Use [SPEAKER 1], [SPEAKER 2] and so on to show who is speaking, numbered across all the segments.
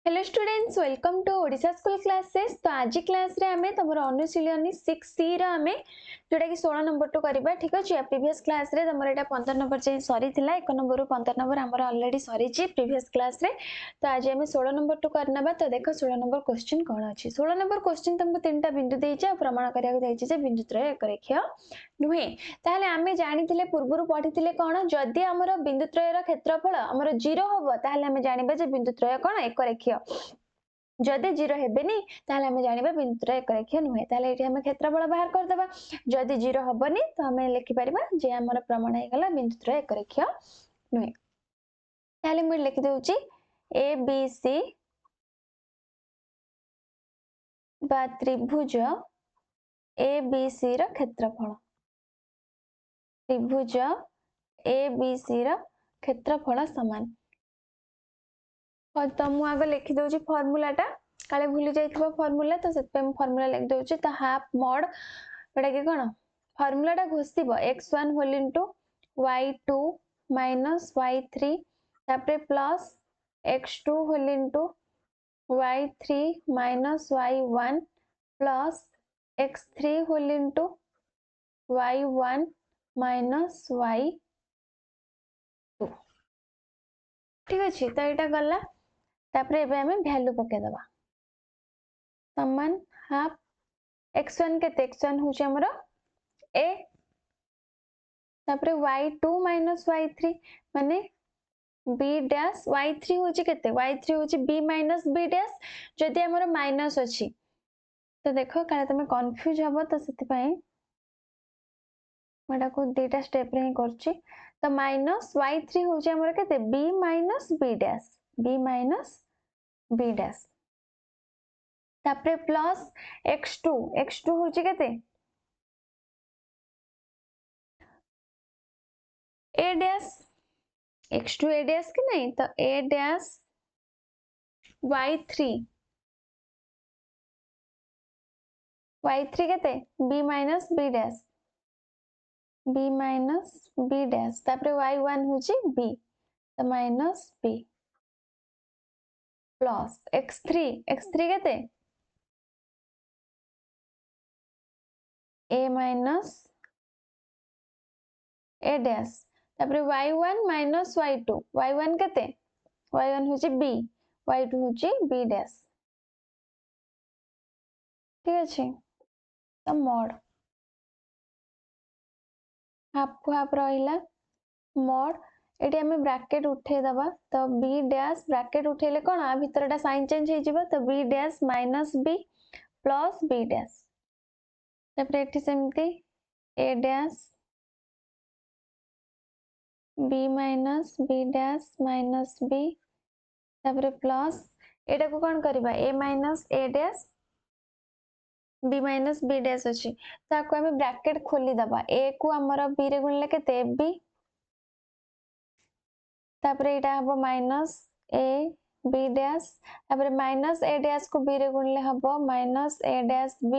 [SPEAKER 1] Hello students, welcome to Odisha school classes. तो आज class रे आमे तमरो अनुशीलनी 6C रो आमे जोटा कि 16 नंबर टू करबा। ठीक अछि। प्रीवियस क्लास रे तमरो एटा 15 नंबर जे सरी थिला 1 नंबर रु 15 नंबर हमर ऑलरेडी सरी छि प्रीवियस क्लास रे। तो आज आमे 16 नंबर टू करनबा। तो देखो 16 नंबर क्वेश्चन कोन अछि। 16 नंबर क्वेश्चन तुमको तीनटा बिंदु देइ छै, प्रमाण करिया को देइ छै जे बिंदु त्रय एक रेखीय नुहे। ताहले आमे जानिथिले पूर्वरु पढिथिले कोन, जदि हमर बिंदु त्रय रो क्षेत्रफल हमर 0 होबो ताहले आमे जानिबा जे बिंदु त्रय कोन एक रेखीय। जदि 0 हेबेनी ताहले हमें जानिबा बिंदु त्रय एक रेखीय नुहे। ताहले एठी हमें क्षेत्रफल बाहर कर देबा। जदि 0 हबनी तो हमें लिखि परिबा जे हमर प्रमाण हे गला बिंदु त्रय एक रेखीय नुहे। ताहले मैं लिखि देउची ए बी सी बा त्रिभुज ए बी सी रो क्षेत्रफल। त्रिभुज ए बी सी रो क्षेत्रफल समान। तो मु आगे लिखि देउची फार्मूलाटा, काले भूली जाइथिबा फार्मूला, तो सेत पे फार्मूला लिख देउची। तो हाफ मॉड एटा के कोन फार्मूलाटा घोषिबो x1 whole into y2 minus y3 तापरे plus x2 whole into y3 minus y1 plus x3 whole into y1 minus y2। ठीक अछि। तो एटा गला तापरे एबे हमें वैल्यू पके दबा समान हाफ x1 केते x1 होची हमरो a तापरे y2 माइनस y3 माने b डैश y3 होची केते y3 होची b माइनस b डैश। जदि हमरो माइनस अछि तो देखो काले तमे कंफ्यूज हबो, तो सेति पई मडा को डेटा स्टेप रे करछि। तो माइनस y3 होची हमरो केते b minus b dash, b minus b dash तापरे प्लस x2 होची केते a dash x2 a dash कि नहीं, तो a डैश y3 केते b minus b dash, b minus b dash तापरे y1 होची b, तो माइनस b प्लस x3 केते a माइनस a डैश तापरे y1 माइनस y2, y1 केते y1 होची b, y2 होची b डैश। ठीक अछि। तो मॉड हाफ को हाफ रहिला मॉड एटी हमें ब्रैकेट उठे दबा। तो b डैश ब्रैकेट उठेले कोन आ भीतरटा साइन चेंज हे जिवो, तो b dash minus b plus b dash तापरे एटी सेमती a dash b minus b dash minus b तापरे प्लस एटा को कोन करबा a minus a dash b minus b dash अछि, ताको हमें ब्रैकेट खोली दबा। a को हमर b रे गुणले केते b तापरे एटा हबो माइनस a b डैश तापरे माइनस a डैश को b रे गुणले हबो माइनस a डैश b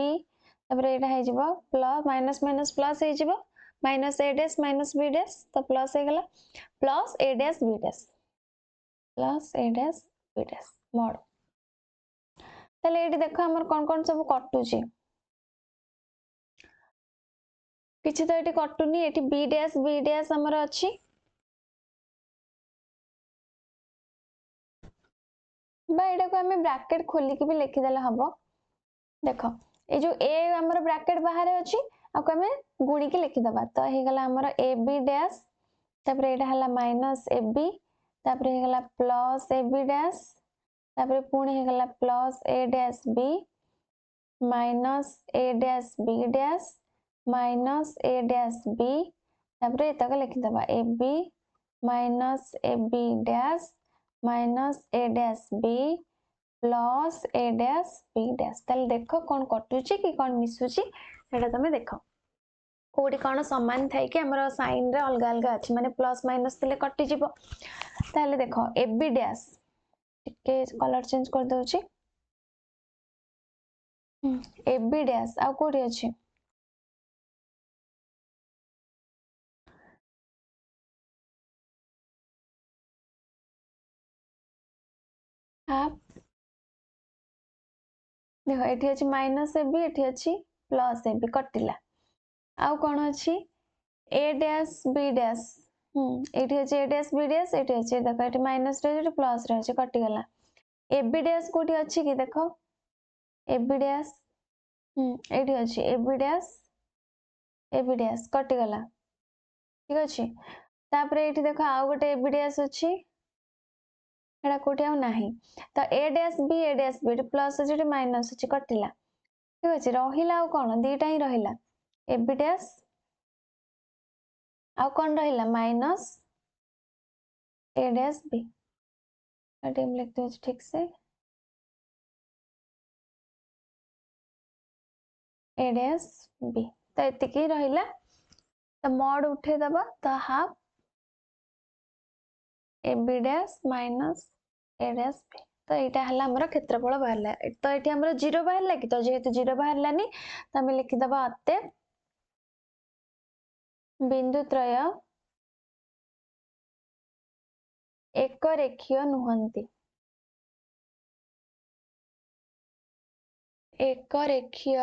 [SPEAKER 1] तापरे एटा हे जिवो प्लस माइनस माइनस प्लस हे जिवो minus a dash minus b dash, तो प्लस हे गला plus a dash b dash plus a dash b dash mod. ताले एटी देखो हमर कोन सब कटुची, किछि तो एटी कटुनी। एटी b डैश हमर अछि बा एटा को हमें ब्रैकेट खोली के भी लिखि देला हबो। देखो ए जो a हमर ब्रैकेट बाहर अछि आ को हमें गुणी के लिखि दबा। तो हे गला हमर ab डैश तापरे एटा हला माइनस ab तापरे हे गला प्लस ab डैश तापरे पुणी हे गला plus a dash b minus a dash b dash minus a dash b तापरे एतक लिखि दबा ab minus ab dash minus a dash b plus a dash b dash. ताले देखो कोन कटुची कि कोन मिसुची सेटा तमे देखो कोडी कोन समान थाई कि हमर साइन रे अलग अलग अछि, माने प्लस माइनस तले कटि जिवो। ताले देखो ab डैश टिके कलर चेंज कर दोची ab डैश आ कोडी अछि हाफ देख ये अच्छी माइनस ए बी ये अच्छी प्लस ए बी कटिला आउ कौन अच्छी ए डैश बी डैश ये अच्छे ए डैश बी डैश ये अच्छे देख ये माइनस रही प्लस रही कटिगला ए बी डैश कौटी अच्छी कि देख ए बी डैश ये अच्छी ए बी डैश कटिगला ठीक अच्छे तापर ये देख आउ गोटे ए बी डैश अच्छी एटा कोठी आउ नाही तो ए डैश बी प्लस अच्छे माइनस अच्छे कटिला ठीक अच्छे रहिला आउ कौन दीटा ही रहिला ए बी डैश आउ कौन रहिला minus A dash B team लिखते हैं ठीक से ए डैश बी तो एतिकी रहिला तो मॉड उठे दबा तो half A B dash minus A dash B तो यहाँ है आमर क्षेत्रफल बाहर तो ये आमर जीरो बाहर कि तो जेहेतु जीरो बाहर तो आम लिखिदबा अतएव बिंदु त्रय एक रेखीय नुहंती एक रेखीय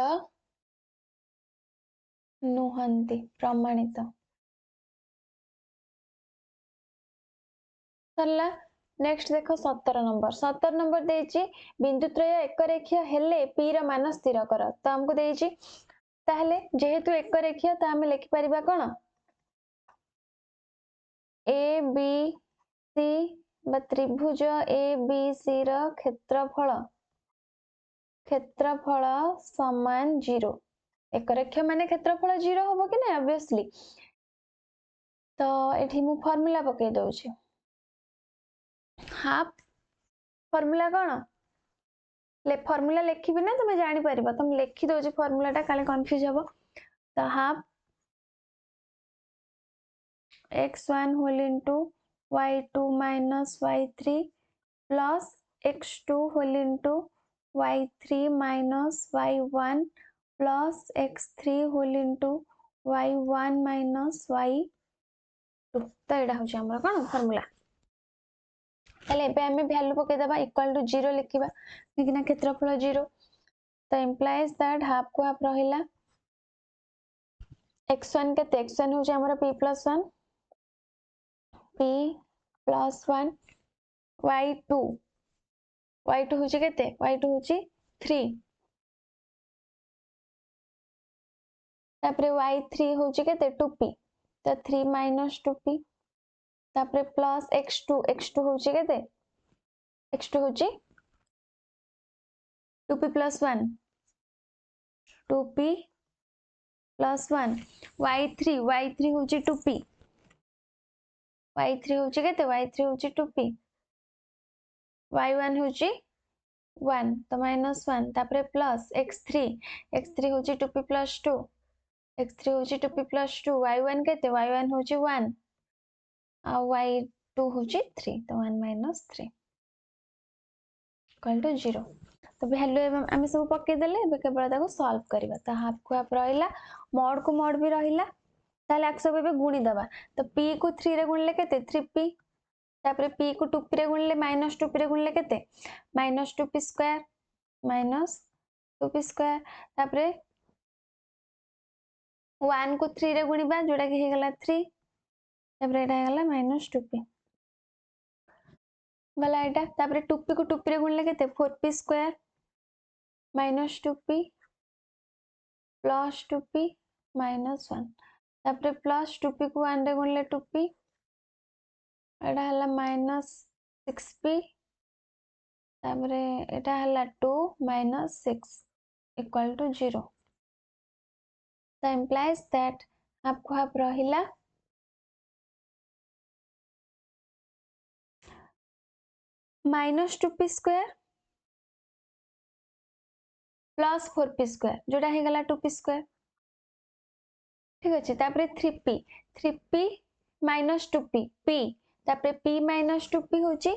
[SPEAKER 1] नुहंती प्रमाणित सरला नेक्स्ट देख 17 नंबर देछि बिंदु त्रय एक रेखीय हेले पी र मान स्थिर कर तो हमको देछि ताहले जेहेतु एक रेखीय तो आम लिखि परिबा कोन ए बी सी बा त्रिभुज ए बी सी र क्षेत्रफल समान 0 एक रेखीय माने क्षेत्रफल 0 होबो कि ना ऑब्वियसली तो एठी मु फार्मूला पके दउछि हाफ फार्मूला कोन ले फार्मूला लिखिबि ना तुम जानि परिबा तुम लिखि दउछि फार्मूलाटा काले कंफ्यूज हबो तो half x1 whole into y2 minus y3 plus x2 whole into y3 minus y1 plus x3 whole into y1 minus y2 तो एटा होछि हमर कोन फार्मूला ताले एबे हमें वैल्यू पके दबा इक्वल टू 0 लिखिबा किना क्षेत्रफल 0 तो implies that हाफ को हाफ रहिला x1 केते x1 होछि हमर p plus 1 p plus 1 y2 y2 होछि केते y2 होछि 3 तापरे y3 होछि केते 2p तो 3 minus 2p तापरे प्लस x2 होछि केते x2 होछि 2p plus 1 2p plus 1 y3 होछि 2p y3 होछि केते y3 होछि 2p y1 होछि 1 तो -1 तापरे प्लस x3 होछि 2p plus 2 x3 होछि 2p plus 2 y1 केते y1 होछि 1 आ y2 होछि 3 तो 1 minus 3 इक्वल टू 0 तो वैल्यू आम सब पके देले एबे केवल ताको सॉल्व करबा तो हाफ को हाफ रहिला मॉड को मॉड भी रहिला ताले आक सब एबे गुणी दबा तो p को 3 रे गुणले केते 3p तापरे p को 2p रे गुणले -2p रे गुणले केते -2p स्क्वायर -2p स्क्वायर तापरे 1 को 3 रे गुणीबा जोडा कि हे गला 3 तापरे एटा हे गला -2p गला एटा तापरे 2p को 2p रे गुणले केते 4p square -2p plus 2p minus 1 तापरे plus 2p को 1 रे गुणले 2p एटा हला -6p तापरे एटा हला 2 minus 6 equal to 0 so implies that आपको आप रहिला -2p square plus 4p square जोटा हे गला 2p square ठीक अछि तापरे 3p minus 2p p तापरे p minus 2p होची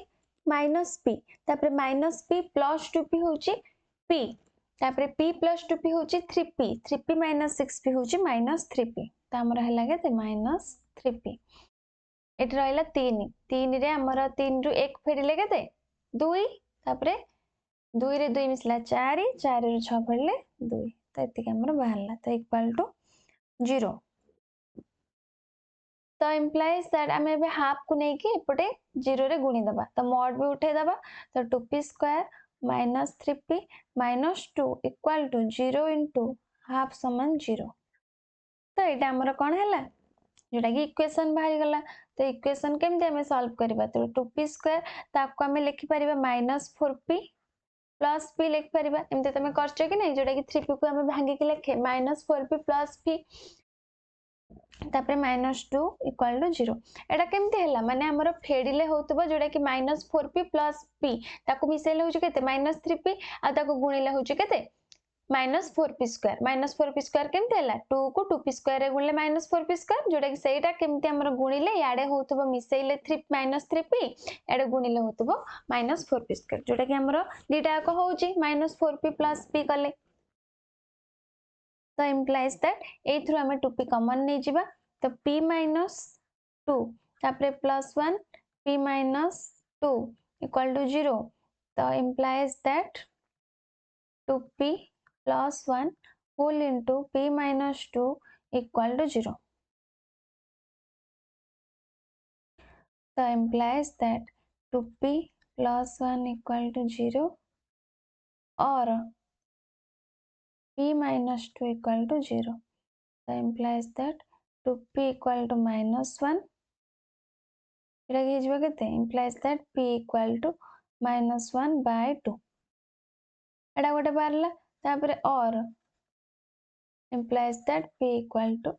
[SPEAKER 1] minus p तापरे minus p plus 2p होची p तापरे p plus 2p होची 3p minus 6p होची minus 3p त हमरा हला केते minus 3p एट रहला 3 रे हमर 3 रु 1 फेडिले केते 2 तापरे 2 रे 2 मिसला 4 4 रे 6 पड़ले 2 तो एतिक हमर बाहरला तो इक्वल टू 0 तो इम्प्लाइज दैट आम ए हाफ को लेकिन एपटे 0 रे गुणी दबा तो मॉड भी उठे दबा तो 2p square minus 3p minus 2 equal to 0 into half समान 0 तो यहाँ आमर कौन है जोटा कि इक्वेशन बाहरी गला तो इक्वेशन केमती आम सॉल्व करबा तो 2p स्क्वायर ताको आम लिखि परिबा माइनस 4p प्लस p लिखि परिबा एमते तमे करछ कि नै जोटा कि 3p को आम भांगी के लिखे माइनस 4p प्लस p तापर माइनस 2 इक्वल टू 0 एटा केमती हैला माने हमर फेडिले होतबो जोटा कि माइनस 4p प्लस p ताको मिसेले होछ केते माइनस 3p आ ताको गुणिले होछ केते माइनस 4p स्क्वायर केमती हैला 2 को 2p स्क्वायर रे गुणले माइनस 4p स्क्वायर जोटा कि सेटा केमती हमर गुणिले याडे होतबो मिसेले 3 माइनस 3p याडे गुणिले होतबो माइनस 4p स्क्वायर जोटा कि हमर दीटा को होउची माइनस 4p प्लस p कले तो implies that ए थ्रू हमें 2p कॉमन नहीं जीवा तो p minus 2 तापरे plus 1 p minus 2 equal to 0 तो implies that 2p plus 1 whole into p minus 2 equal to 0 तो implies that 2p plus 1 equal to 0 और p minus 2 equal to 0 so implies that 2p equal to minus 1 एटा के हिजबा केते implies that p equal to minus 1 by 2 एटा गोटे बारला तापरे और implies that p equal to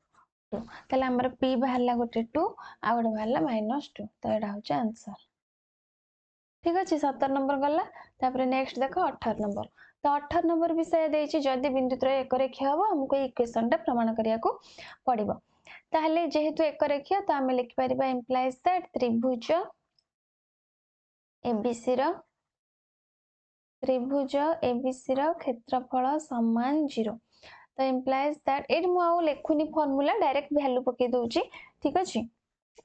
[SPEAKER 1] 2 तले हमर p बाहरला गोटे 2 आ गोटे बाहरला minus 2 तो एटा होचे आंसर ठीक अछि 17 नंबर गला तापरे नेक्स्ट देखो 18 नंबर तो 18 नंबर विषय देछि जदि बिंदु त्रय एक रेखीय हबो हमको इक्वेशन टा प्रमाण करिया को पड़िबो ताहले जेहेतु एक रेखीय तो हमें लिखि परिबा implies that त्रिभुज एबीसी रो क्षेत्रफल समान 0 तो implies that एट मु आउ लेखुनी फार्मूला डायरेक्ट वैल्यू पके दोची ठीक अछि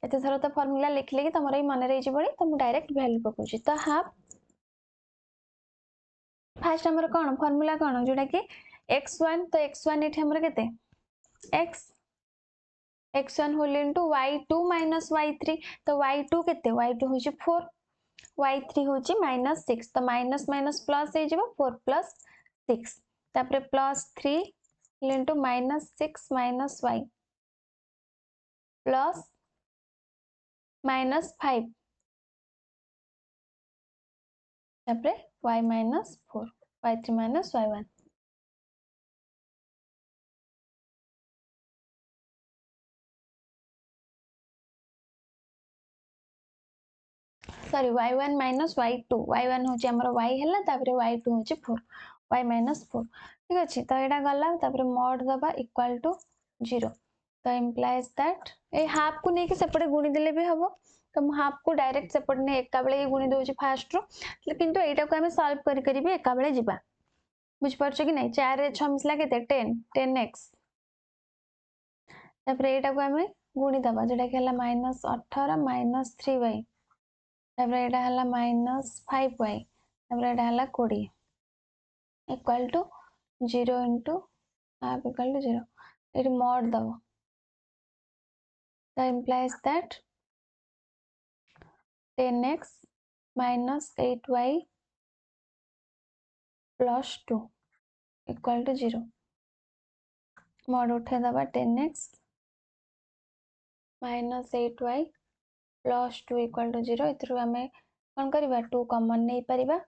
[SPEAKER 1] एते थरो तो फार्मूला लिखले कि तमरै मन रे जिबोनी तो मु डायरेक्ट वैल्यू पकोची तो हाफ फर्स्ट हमर कोन फार्मूला कोन जोटा कि x1 तो x1 एठी हमर केते x x1 whole into y2 minus y3 तो y2 केते y2 होची 4 y3 होची माइनस 6 तो माइनस माइनस प्लस हे जिवो 4 प्लस 6 तापरे plus 3 into minus 6 minus y plus minus 5 तापरे y minus 4 y3 minus y1 sorry y1 minus y2 y1 होची हमर y हैला तापरे y2 होची 4 y माइनस 4 ठीक अछि तो एटा गला तापरे मॉड दबा इक्वल टू 0 तो implies that ए हाफ को नेकी सेपटे गुणी देले भी हबो तो हम हाफ को डायरेक्ट सेपट ने एका बेले ही गुणी दोची फास्ट रो लेकिन तो एटा को हमें सॉल्व करी भी एका बेले जिबा बुझ परछो कि नै 4 रे 6 मिसला केते 10 10x तापरे एटा को हमें गुणी दबा जेटा कि हला माइनस 18 माइनस 3y तापरे एटा हला माइनस 5y तापरे एटा हला 20 equal to 0 into half equal to 0 it mod दबो that implies that 10x minus 8y plus 2 equal to 0 mod उठे दबा 10x minus 8y plus 2 equal to 0 इतरु हमें कौन करिबा 2 कॉमन नहीं परिबा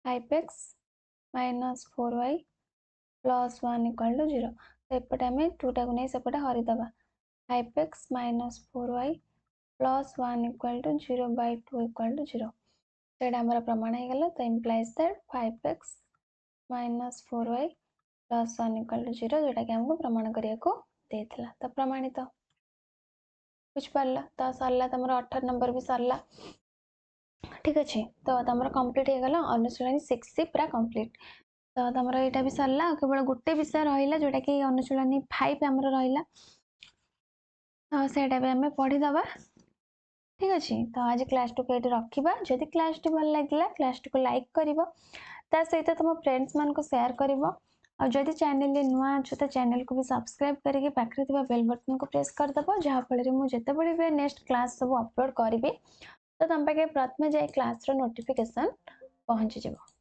[SPEAKER 1] 5x minus 4y plus 1 equal to 0 तो एपटे हमें 2 टा को नहीं सेपटे हरि दबा 5x minus 4y plus 1 equal to 0 by 2 equal to 0 तो एटा हमरा प्रमाण हे गेला तो implies that 5x minus 4y plus 1 equal to 0 जोटा कि हमको प्रमाण करिया को देथिला तो प्रमाणित बुझ पारला तो सरला तमरा 18 नंबर भी सरला ठीक अछि तो तमरा कंप्लीट हे गेला अनुशीलनी 6 से पूरा कंप्लीट तो तमरा एटा भी सरला केवल गुटे विषय रहिला जोटा कि अनुशीलनी 5 हमरा रहिला तो सेटा भी हमें पढी दबा ठीक अच्छे तो आज क्लास टू ये रखा जदि क्लास टी भल लगे क्लास टी को लाइक कर सहित तुम फ्रेंड्स मान को शेयर कर जदि चैनल नुआ अच्छे तो चैनल को भी सब्सक्राइब करके पाखे बेल बटन को प्रेस करदेव जहाँफल मुझे भी नेक्स्ट क्लास सब अपलोड करी तो तुम पाखे प्रथम जाए क्लास नोटिफिकेशन पहुँची जाव।